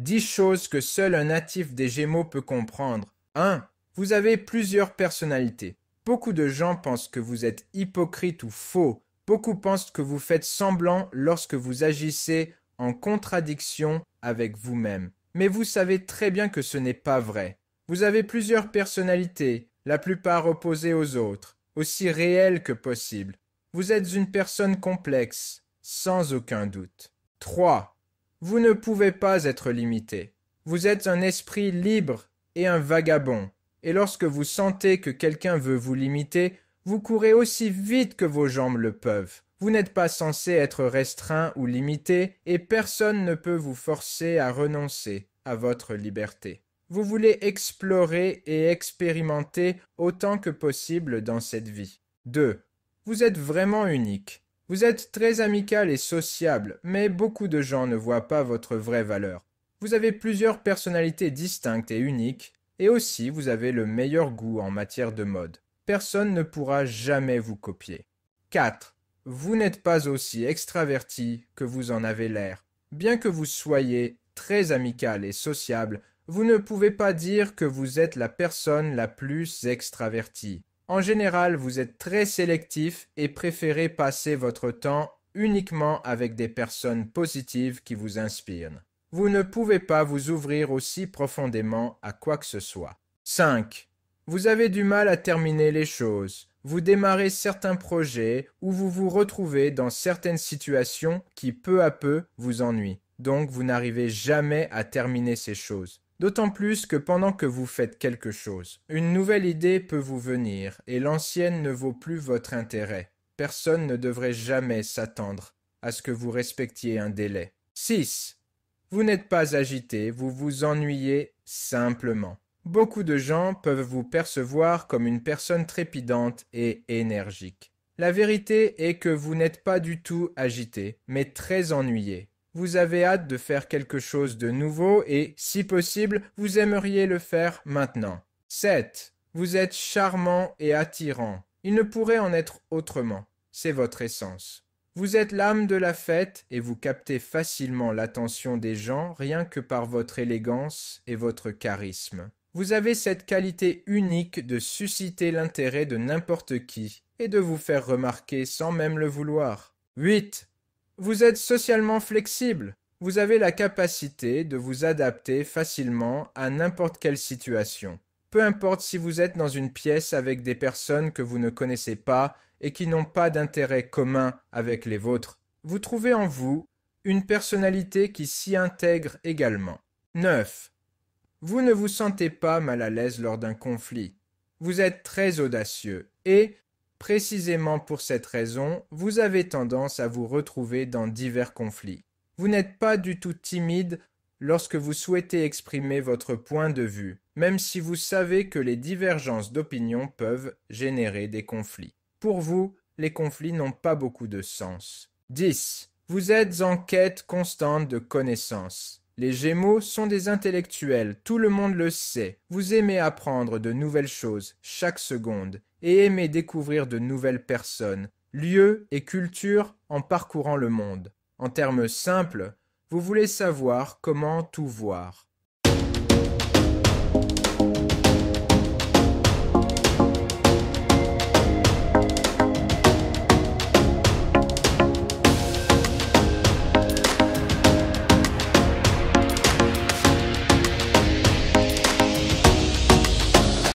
10 choses que seul un natif des Gémeaux peut comprendre. 1. Vous avez plusieurs personnalités. Beaucoup de gens pensent que vous êtes hypocrite ou faux. Beaucoup pensent que vous faites semblant lorsque vous agissez en contradiction avec vous-même. Mais vous savez très bien que ce n'est pas vrai. Vous avez plusieurs personnalités, la plupart opposées aux autres, aussi réelles que possible. Vous êtes une personne complexe, sans aucun doute. 3. Vous ne pouvez pas être limité. Vous êtes un esprit libre et un vagabond. Et lorsque vous sentez que quelqu'un veut vous limiter, vous courez aussi vite que vos jambes le peuvent. Vous n'êtes pas censé être restreint ou limité, et personne ne peut vous forcer à renoncer à votre liberté. Vous voulez explorer et expérimenter autant que possible dans cette vie. 2. Vous êtes vraiment unique. Vous êtes très amical et sociable, mais beaucoup de gens ne voient pas votre vraie valeur. Vous avez plusieurs personnalités distinctes et uniques, et aussi vous avez le meilleur goût en matière de mode. Personne ne pourra jamais vous copier. 4. Vous n'êtes pas aussi extraverti que vous en avez l'air. Bien que vous soyez très amical et sociable, vous ne pouvez pas dire que vous êtes la personne la plus extravertie. En général, vous êtes très sélectif et préférez passer votre temps uniquement avec des personnes positives qui vous inspirent. Vous ne pouvez pas vous ouvrir aussi profondément à quoi que ce soit. 5. Vous avez du mal à terminer les choses. Vous démarrez certains projets ou vous vous retrouvez dans certaines situations qui peu à peu vous ennuient. Donc vous n'arrivez jamais à terminer ces choses. D'autant plus que pendant que vous faites quelque chose, une nouvelle idée peut vous venir et l'ancienne ne vaut plus votre intérêt. Personne ne devrait jamais s'attendre à ce que vous respectiez un délai. 6. Vous n'êtes pas agité, vous vous ennuyez simplement. Beaucoup de gens peuvent vous percevoir comme une personne trépidante et énergique. La vérité est que vous n'êtes pas du tout agité, mais très ennuyé. Vous avez hâte de faire quelque chose de nouveau et, si possible, vous aimeriez le faire maintenant. 7. Vous êtes charmant et attirant. Il ne pourrait en être autrement. C'est votre essence. Vous êtes l'âme de la fête et vous captez facilement l'attention des gens rien que par votre élégance et votre charisme. Vous avez cette qualité unique de susciter l'intérêt de n'importe qui et de vous faire remarquer sans même le vouloir. 8. Vous êtes socialement flexible. Vous avez la capacité de vous adapter facilement à n'importe quelle situation. Peu importe si vous êtes dans une pièce avec des personnes que vous ne connaissez pas et qui n'ont pas d'intérêt commun avec les vôtres. Vous trouvez en vous une personnalité qui s'y intègre également. 9. Vous ne vous sentez pas mal à l'aise lors d'un conflit. Vous êtes très audacieux et, précisément pour cette raison, vous avez tendance à vous retrouver dans divers conflits. Vous n'êtes pas du tout timide lorsque vous souhaitez exprimer votre point de vue, même si vous savez que les divergences d'opinion peuvent générer des conflits. Pour vous, les conflits n'ont pas beaucoup de sens. 10. Vous êtes en quête constante de connaissances. Les Gémeaux sont des intellectuels, tout le monde le sait. Vous aimez apprendre de nouvelles choses chaque seconde et aimez découvrir de nouvelles personnes, lieux et cultures en parcourant le monde. En termes simples, vous voulez savoir comment tout voir.